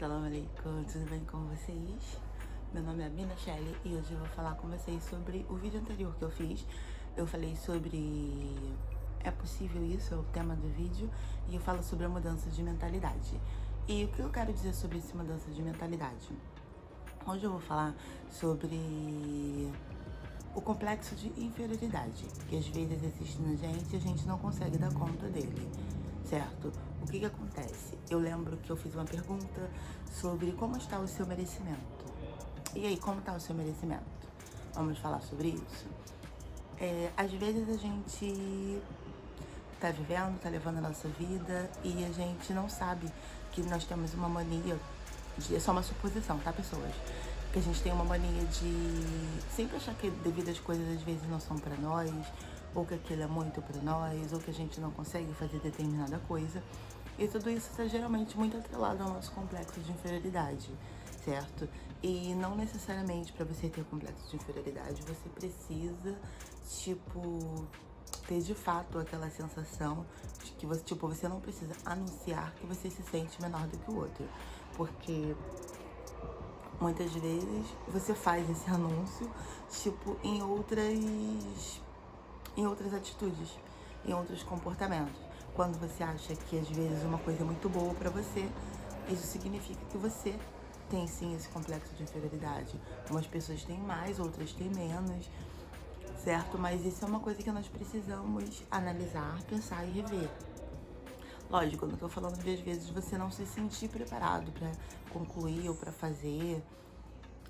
Assalamu alaikum, tudo bem com vocês? Meu nome é Amina Shelly e hoje eu vou falar com vocês sobre o vídeo anterior que eu fiz. Eu falei sobre é possível isso, é o tema do vídeo, e eu falo sobre a mudança de mentalidade. E o que eu quero dizer sobre essa mudança de mentalidade? Hoje eu vou falar sobre o complexo de inferioridade, que às vezes existe na gente e a gente não consegue dar conta dele, certo? O que acontece? Eu lembro que eu fiz uma pergunta sobre como está o seu merecimento. E aí, como está o seu merecimento? Vamos falar sobre isso? Às vezes a gente tá vivendo, tá levando a nossa vida e a gente não sabe que nós temos uma mania é só uma suposição, tá, pessoas? Que a gente tem uma mania de sempre achar que devidas coisas às vezes não são pra nós, ou que aquilo é muito pra nós, ou que a gente não consegue fazer determinada coisa. E tudo isso está geralmente muito atrelado ao nosso complexo de inferioridade, certo? E não necessariamente para você ter complexo de inferioridade, você precisa, ter de fato aquela sensação de que você, você não precisa anunciar que você se sente menor do que o outro. Porque muitas vezes você faz esse anúncio, em outras atitudes, em outros comportamentos. Quando você acha que às vezes uma coisa é muito boa pra você, isso significa que você tem sim esse complexo de inferioridade. Umas pessoas têm mais, outras têm menos, certo? Mas isso é uma coisa que nós precisamos analisar, pensar e rever. Lógico, eu não tô falando de às vezes você não se sentir preparado pra concluir ou pra fazer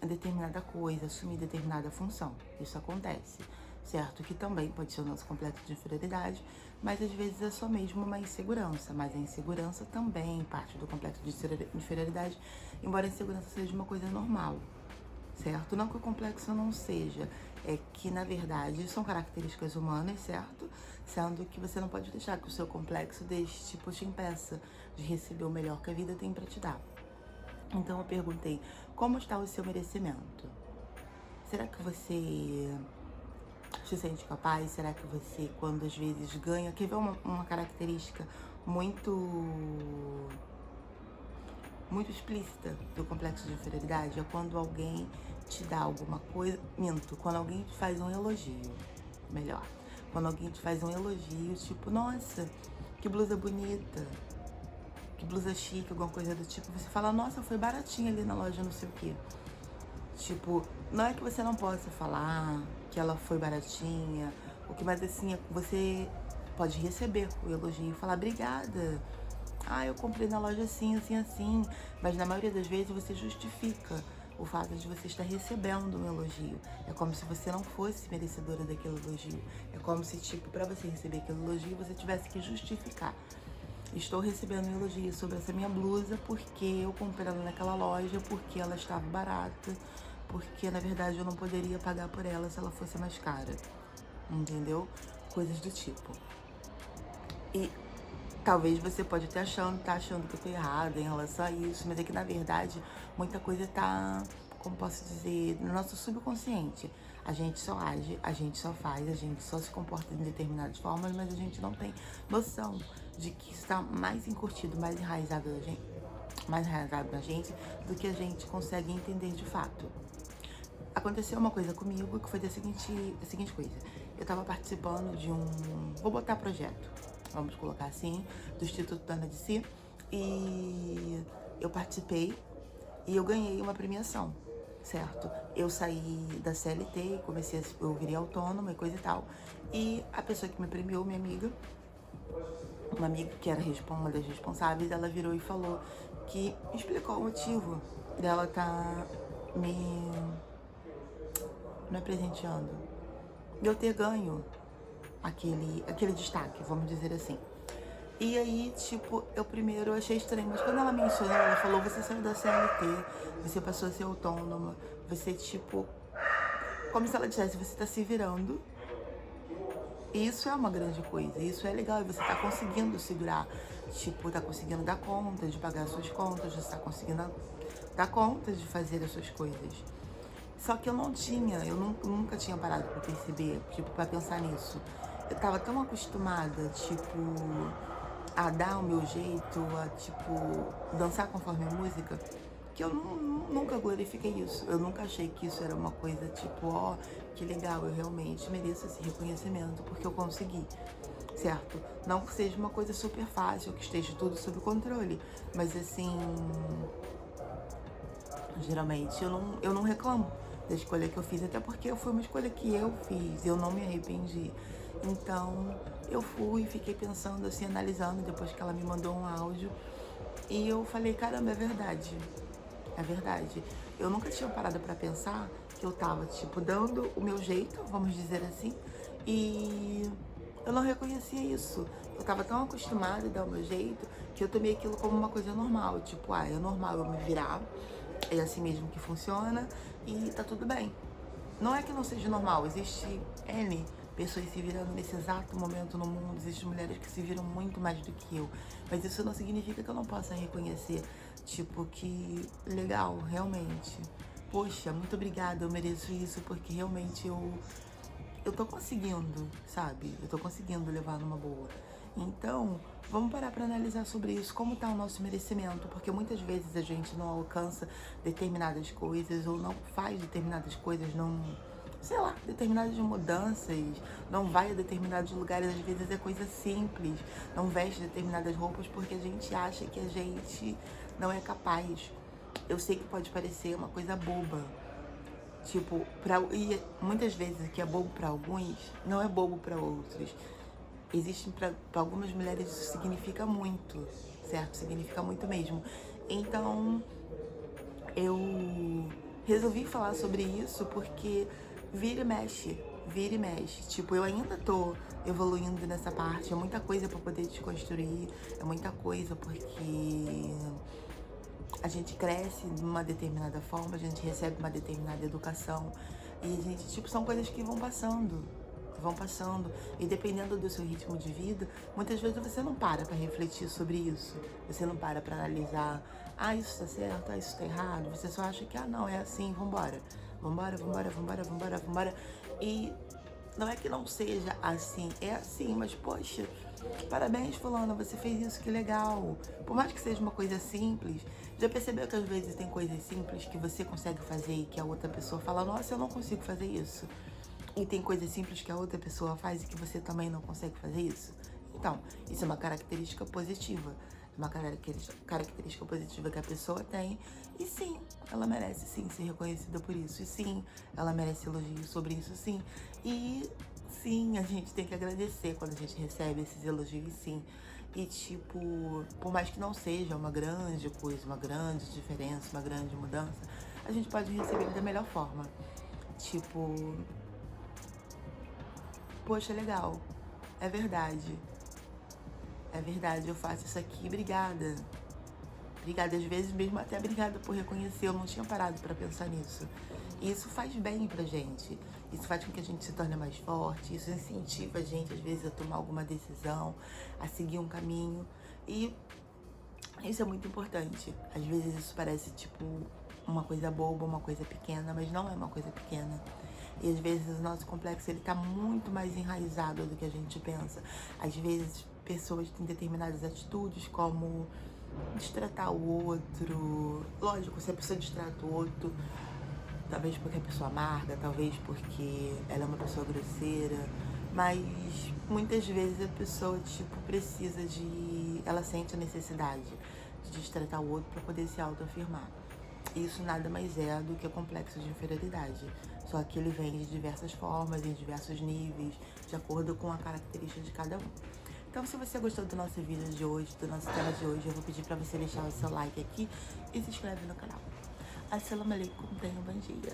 determinada coisa, assumir determinada função. Isso acontece, certo? Que também pode ser o nosso complexo de inferioridade, mas às vezes é só mesmo uma insegurança. Mas a insegurança também parte do complexo de inferioridade, embora a insegurança seja uma coisa normal, certo? Não que o complexo não seja, é que na verdade são características humanas, certo? Sendo que você não pode deixar que o seu complexo te impeça de receber o melhor que a vida tem pra te dar. Então eu perguntei, como está o seu merecimento? Será que você se sente capaz? Será que você, quando às vezes ganha... Quer ver uma característica muito explícita do complexo de inferioridade? É quando alguém te dá alguma coisa... Quando alguém te faz um elogio, melhor. Quando alguém te faz um elogio, nossa, que blusa bonita, que blusa chique, alguma coisa do tipo, você fala, nossa, foi baratinha ali na loja, não sei o quê. Não é que você não possa falar que ela foi baratinha, mas assim, você pode receber o elogio e falar, obrigada. Ah, eu comprei na loja assim, assim, assim. Mas na maioria das vezes você justifica o fato de você estar recebendo um elogio. É como se você não fosse merecedora daquele elogio. É como se, pra você receber aquele elogio, você tivesse que justificar. Estou recebendo um elogio sobre essa minha blusa porque eu comprei ela naquela loja, porque ela estava barata, porque na verdade eu não poderia pagar por ela se ela fosse mais cara. Entendeu? Coisas do tipo. E talvez você pode estar achando que eu tô errada em relação a isso, mas é que na verdade muita coisa tá, como posso dizer, no nosso subconsciente. A gente só age, a gente só faz, a gente só se comporta de determinadas formas, mas a gente não tem noção de que isso está mais encurtido, mais enraizado na gente do que a gente consegue entender de fato. Aconteceu uma coisa comigo que foi a seguinte coisa. Eu tava participando de vou botar projeto, vamos colocar assim, do Instituto Dana de Si, e eu participei e eu ganhei uma premiação, certo? Eu saí da CLT, eu virei autônoma e coisa e tal, e a pessoa que me premiou, minha amiga, uma amiga que era uma das responsáveis, ela virou e falou que explicou o motivo dela tá me presenteando, de eu ter ganho aquele destaque, vamos dizer assim. E aí, eu primeiro achei estranho, mas quando ela mencionou, ela falou, você saiu da CLT, você passou a ser autônoma, você, como se ela dissesse, você tá se virando. E isso é uma grande coisa, isso é legal, e você tá conseguindo segurar, tá conseguindo dar conta de pagar as suas contas, você tá conseguindo dar conta de fazer as suas coisas. Só que eu nunca tinha parado pra perceber, pra pensar nisso. Eu tava tão acostumada, a dar o meu jeito, a, tipo, dançar conforme a música, que eu nunca glorifiquei isso. Eu nunca achei que isso era uma coisa tipo, ó, que legal, eu realmente mereço esse reconhecimento porque eu consegui, certo? Não que seja uma coisa super fácil, que esteja tudo sob controle, mas assim, geralmente eu não reclamo da escolha que eu fiz, até porque foi uma escolha que eu fiz, eu não me arrependi. Então, eu fui e fiquei pensando assim, analisando depois que ela me mandou um áudio, e eu falei, caramba, é verdade. É verdade. Eu nunca tinha parado pra pensar que eu tava, tipo, dando o meu jeito, vamos dizer assim, e eu não reconhecia isso. Eu tava tão acostumada a dar o meu jeito que eu tomei aquilo como uma coisa normal. Tipo, ah, é normal eu me virar, é assim mesmo que funciona e tá tudo bem. Não é que não seja normal, existe N pessoas se virando nesse exato momento no mundo, existem mulheres que se viram muito mais do que eu, mas isso não significa que eu não possa reconhecer, tipo, que legal, realmente, poxa, muito obrigada, eu mereço isso, porque realmente eu tô conseguindo, sabe? Eu tô conseguindo levar numa boa. Então, vamos parar pra analisar sobre isso, como tá o nosso merecimento, porque muitas vezes a gente não alcança determinadas coisas ou não faz determinadas coisas, não, sei lá, determinadas mudanças, não vai a determinados lugares, às vezes é coisa simples, não veste determinadas roupas porque a gente acha que a gente não é capaz. Eu sei que pode parecer uma coisa boba, tipo, e muitas vezes o que é bobo pra alguns não é bobo pra outros. Existem pra algumas mulheres isso significa muito, certo? Significa muito mesmo. Então, eu resolvi falar sobre isso porque vira e mexe, vira e mexe. Tipo, eu ainda tô evoluindo nessa parte, é muita coisa pra poder desconstruir, é muita coisa porque a gente cresce de uma determinada forma, a gente recebe uma determinada educação e a gente, tipo, são coisas que vão passando e dependendo do seu ritmo de vida, muitas vezes você não para pra refletir sobre isso, você não para pra analisar, ah, isso tá certo, ah, isso tá errado, você só acha que, ah, não, é assim, vambora, e não é que não seja assim, é assim, mas poxa, parabéns, fulana, você fez isso, que legal. Por mais que seja uma coisa simples, já percebeu que às vezes tem coisas simples que você consegue fazer e que a outra pessoa fala, nossa, eu não consigo fazer isso. E tem coisas simples que a outra pessoa faz e que você também não consegue fazer isso? Então, isso é uma característica positiva. Uma característica positiva que a pessoa tem. E sim, ela merece sim ser reconhecida por isso. E sim, ela merece elogios sobre isso, sim. E sim, a gente tem que agradecer quando a gente recebe esses elogios, sim. E tipo, por mais que não seja uma grande coisa, uma grande diferença, uma grande mudança, a gente pode receber da melhor forma. Tipo, poxa, legal, é verdade. É verdade, eu faço isso aqui, obrigada. Obrigada, às vezes mesmo até obrigada por reconhecer, eu não tinha parado pra pensar nisso. E isso faz bem pra gente, isso faz com que a gente se torne mais forte, isso incentiva a gente, às vezes, a tomar alguma decisão, a seguir um caminho. E isso é muito importante. Às vezes isso parece, tipo, uma coisa boba, uma coisa pequena, mas não é uma coisa pequena. E às vezes o nosso complexo, ele tá muito mais enraizado do que a gente pensa. Às vezes pessoas têm determinadas atitudes, como destratar o outro. Lógico, se a pessoa destrata o outro, talvez porque a pessoa amarga, talvez porque ela é uma pessoa grosseira, mas muitas vezes a pessoa, tipo, precisa de... ela sente a necessidade de destratar o outro para poder se autoafirmar. Isso nada mais é do que complexo de inferioridade. Só que ele vem de diversas formas, em diversos níveis, de acordo com a característica de cada um. Então, se você gostou do nosso vídeo de hoje, do nosso tema de hoje, eu vou pedir pra você deixar o seu like aqui e se inscreve no canal. Assalamu alaikum, tenha um bom dia.